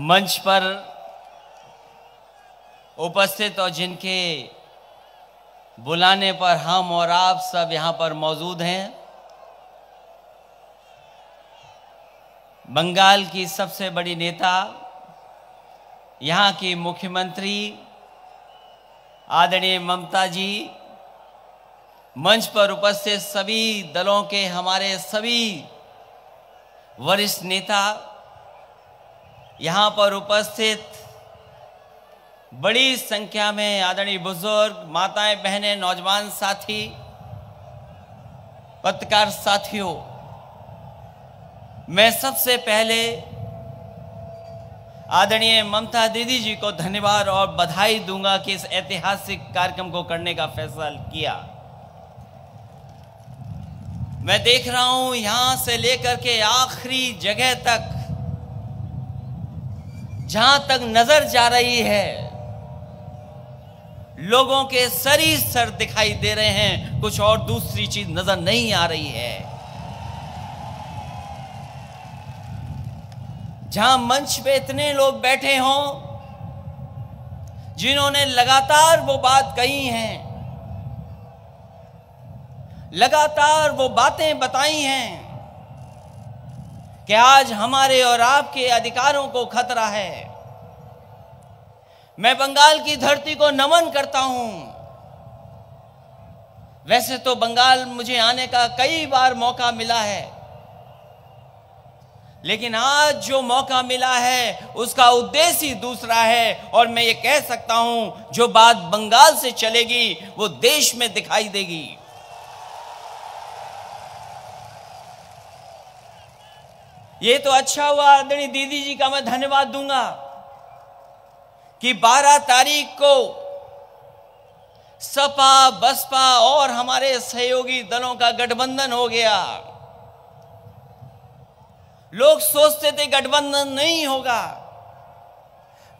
मंच पर उपस्थित और जिनके बुलाने पर हम और आप सब यहाँ पर मौजूद हैं। बंगाल की सबसे बड़ी नेता, यहाँ की मुख्यमंत्री आदरणीय ममता जी, मंच पर उपस्थित सभी दलों के हमारे सभी वरिष्ठ नेता, यहाँ पर उपस्थित बड़ी संख्या में आदरणीय बुजुर्ग, माताएं, बहनें, नौजवान साथी, पत्रकार साथियों, मैं सबसे पहले आदरणीय ममता दीदी जी को धन्यवाद और बधाई दूंगा कि इस ऐतिहासिक कार्यक्रम को करने का फैसला किया। मैं देख रहा हूं यहां से लेकर के आखिरी जगह तक, जहां तक नजर जा रही है, लोगों के सर ही सर दिखाई दे रहे हैं, कुछ और दूसरी चीज नजर नहीं आ रही है। जहां मंच पे इतने लोग बैठे हों जिन्होंने लगातार वो बात कही हैं, लगातार वो बातें बताई हैं कि आज हमारे और आपके अधिकारों को खतरा है। मैं बंगाल की धरती को नमन करता हूं। वैसे तो बंगाल मुझे आने का कई बार मौका मिला है, लेकिन आज जो मौका मिला है उसका उद्देश्य ही दूसरा है। और मैं ये कह सकता हूं, जो बात बंगाल से चलेगी वो देश में दिखाई देगी। ये तो अच्छा हुआ, आदरणीय दीदी जी का मैं धन्यवाद दूंगा कि 12 तारीख को सपा, बसपा और हमारे सहयोगी दलों का गठबंधन हो गया। लोग सोचते थे गठबंधन नहीं होगा,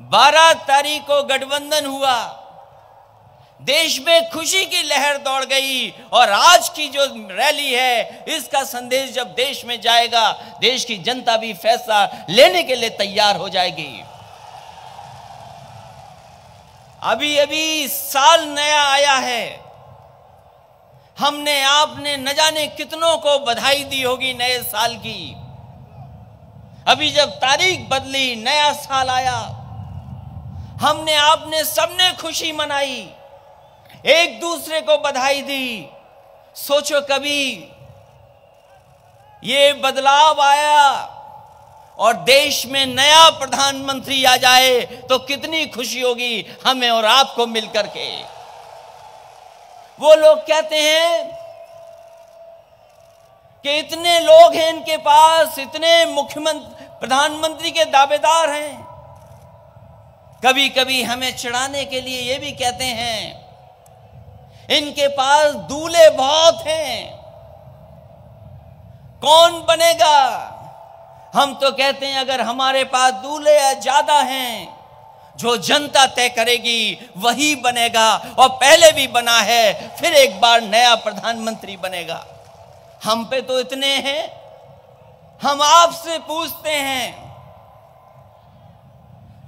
12 तारीख को गठबंधन हुआ, देश में खुशी की लहर दौड़ गई। और आज की जो रैली है, इसका संदेश जब देश में जाएगा, देश की जनता भी फैसला लेने के लिए तैयार हो जाएगी। अभी अभी साल नया आया है, हमने आपने न जाने कितनों को बधाई दी होगी नए साल की। अभी जब तारीख बदली, नया साल आया, हमने आपने सबने खुशी मनाई, एक दूसरे को बधाई दी। सोचो कभी ये बदलाव आया और देश में नया प्रधानमंत्री आ जाए तो कितनी खुशी होगी हमें और आपको मिलकर के। वो लोग कहते हैं कि इतने लोग हैं इनके पास, इतने मुख्यमंत्री, प्रधानमंत्री के दावेदार हैं। कभी कभी हमें चिढ़ाने के लिए ये भी कहते हैं इनके पास दूल्हे बहुत हैं, कौन बनेगा। हम तो कहते हैं अगर हमारे पास दूल्हे ज्यादा हैं, जो जनता तय करेगी वही बनेगा, और पहले भी बना है, फिर एक बार नया प्रधानमंत्री बनेगा। हम पे तो इतने हैं। हम आपसे पूछते हैं,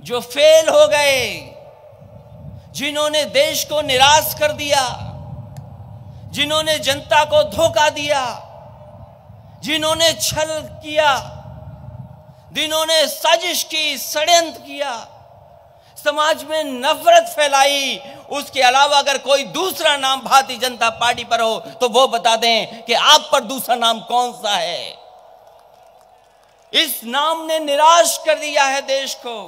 जो फेल हो गए, जिन्होंने देश को निराश कर दिया, जिन्होंने जनता को धोखा दिया, जिन्होंने छल किया, जिन्होंने साजिश की, षड्यंत्र किया, समाज में नफरत फैलाई, उसके अलावा अगर कोई दूसरा नाम भारतीय जनता पार्टी पर हो तो वो बता दें कि आप पर दूसरा नाम कौन सा है। इस नाम ने निराश कर दिया है देश को।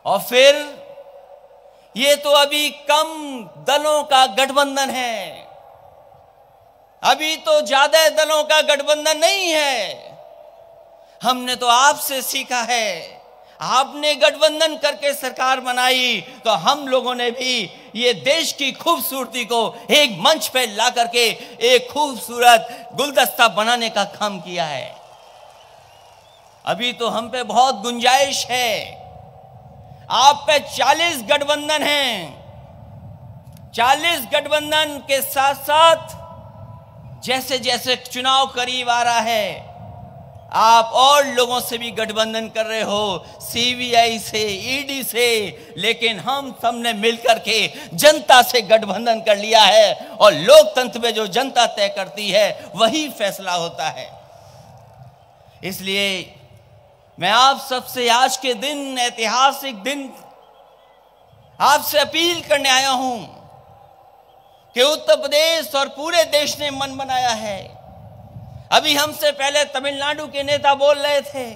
और फिर ये तो अभी कम दलों का गठबंधन है, अभी तो ज्यादा दलों का गठबंधन नहीं है। हमने तो आपसे सीखा है, आपने गठबंधन करके सरकार बनाई, तो हम लोगों ने भी ये देश की खूबसूरती को एक मंच पे ला करके एक खूबसूरत गुलदस्ता बनाने का काम किया है। अभी तो हम पे बहुत गुंजाइश है। आप पे 40 गठबंधन हैं। 40 गठबंधन के साथ साथ जैसे जैसे चुनाव करीब आ रहा है, आप और लोगों से भी गठबंधन कर रहे हो, सीबीआई से, ईडी से, लेकिन हम सबने मिलकर के जनता से गठबंधन कर लिया है और लोकतंत्र में जो जनता तय करती है वही फैसला होता है। इसलिए मैं आप सबसे आज के दिन, ऐतिहासिक दिन, आपसे अपील करने आया हूं कि उत्तर प्रदेश और पूरे देश ने मन बनाया है। अभी हमसे पहले तमिलनाडु के नेता बोल रहे थे,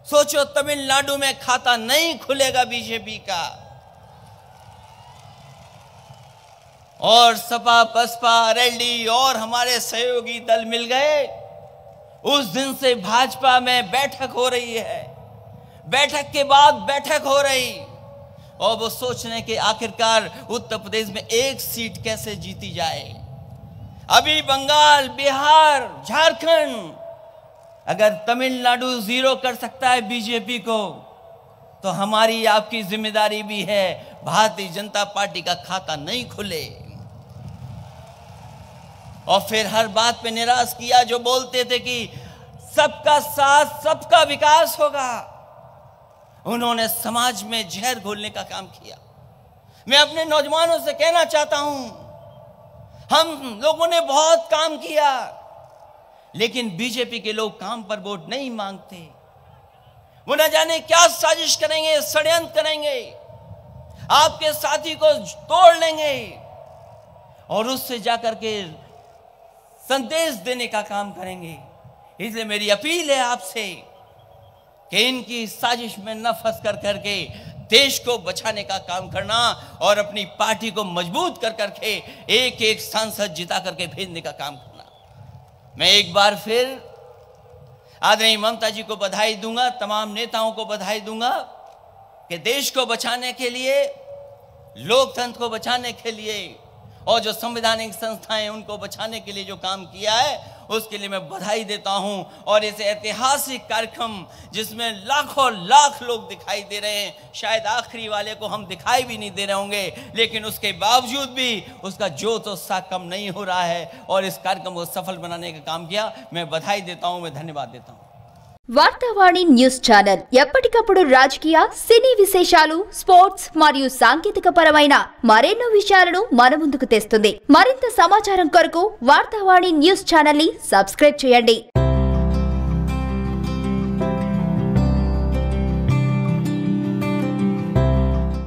सोचो तमिलनाडु में खाता नहीं खुलेगा बीजेपी का, और सपा, बसपा, आरएलडी और हमारे सहयोगी दल मिल गए। उस दिन से भाजपा में बैठक हो रही है, बैठक के बाद बैठक हो रही, और वो सोच रहे कि आखिरकार उत्तर प्रदेश में एक सीट कैसे जीती जाए। अभी बंगाल, बिहार, झारखंड, अगर तमिलनाडु 0 कर सकता है बीजेपी को, तो हमारी आपकी जिम्मेदारी भी है भारतीय जनता पार्टी का खाता नहीं खुले। और फिर हर बात पे निराश किया, जो बोलते थे कि सबका साथ सबका विकास होगा, उन्होंने समाज में जहर घोलने का काम किया। मैं अपने नौजवानों से कहना चाहता हूं, हम लोगों ने बहुत काम किया, लेकिन बीजेपी के लोग काम पर वोट नहीं मांगते। वो न जाने क्या साजिश करेंगे, षड्यंत्र करेंगे, आपके साथी को तोड़ लेंगे और उससे जाकर के संदेश देने का काम करेंगे। इसलिए मेरी अपील है आपसे कि इनकी साजिश में न फंस कर करके देश को बचाने का काम करना और अपनी पार्टी को मजबूत कर करके एक एक सांसद जिता करके भेजने का काम करना। मैं एक बार फिर आदरणीय ममता जी को बधाई दूंगा, तमाम नेताओं को बधाई दूंगा कि देश को बचाने के लिए, लोकतंत्र को बचाने के लिए और जो संवैधानिक संस्थाएं उनको बचाने के लिए जो काम किया है उसके लिए मैं बधाई देता हूं। और इस ऐतिहासिक कार्यक्रम जिसमें लाखों लाख लोग दिखाई दे रहे हैं, शायद आखिरी वाले को हम दिखाई भी नहीं दे रहे होंगे, लेकिन उसके बावजूद भी उसका जोश उत्साह कम नहीं हो रहा है और इस कार्यक्रम को सफल बनाने का काम किया। मैं बधाई देता हूं, मैं धन्यवाद देता हूं। వార్తావాణి న్యూస్ ఛానల్ ఎప్పటికప్పుడు రాజకీయ, సినీ విశేషాలు, స్పోర్ట్స్ మరియు సాంకేతిక పరమైన మరెన్నో విషయాలను మన ముందుకు తెస్తుంది. మరింత సమాచారం కొరకు వార్తావాణి న్యూస్ ఛానల్ ని సబ్స్క్రైబ్ చేయండి.